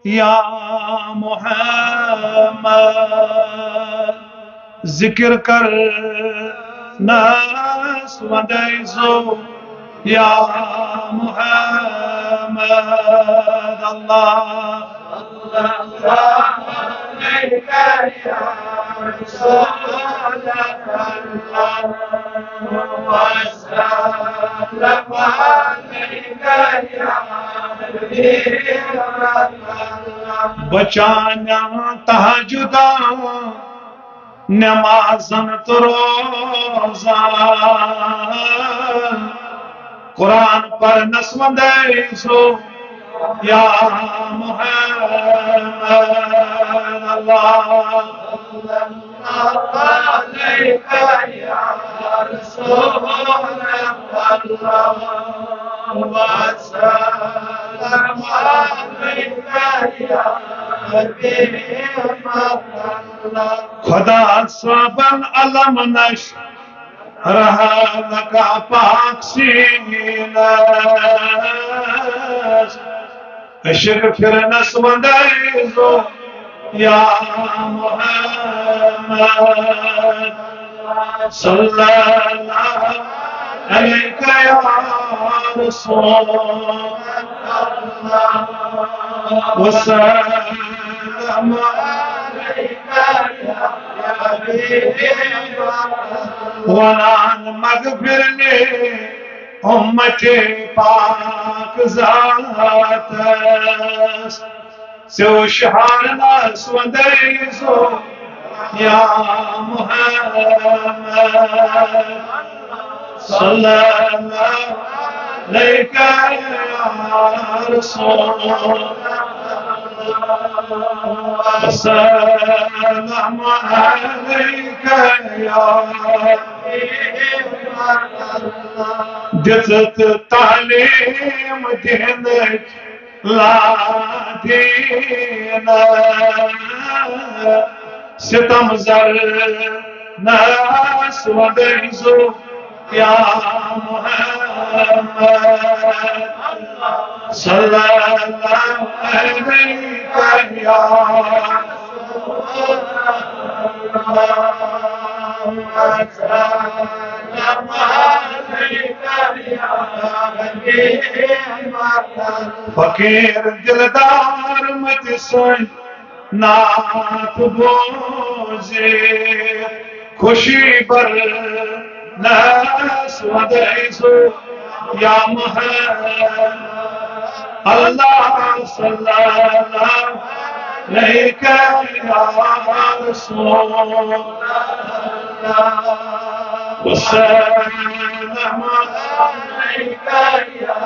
या मोहम्मद जिक्र कर नस वदैसो या मोहम्मद अल्लाह बचाना तहजुदा नमाजन तो रोजा कुरान पर नस्वंदो या मुहम्मद अल्लाह खुदा सबन अलम नश रहा लका पाक सीना अशक फिर नस्वंदो या मुहम्मद सल्लल्लाहु अलैहि या रसूल वसल्लम वनान मगफिर ले उम्मते पाक ज़ात सो शहारनास वंदैसो या मुहम्मद सल्लल्लाहु अलैहि या रसूल वसल्लम अलैका या दिज़त तालीम दिन ला दीना सितम जर नस वदैसो या मुहम्मद सल्लल्लाहु अलैहि या फकीर दिलदार मत सुन नात बोझे खुशी पर नस वदैसो या मुहम्मद अल्लाह सल्लल्लाहु अलैहि या रसूल वसल्लम अलैका या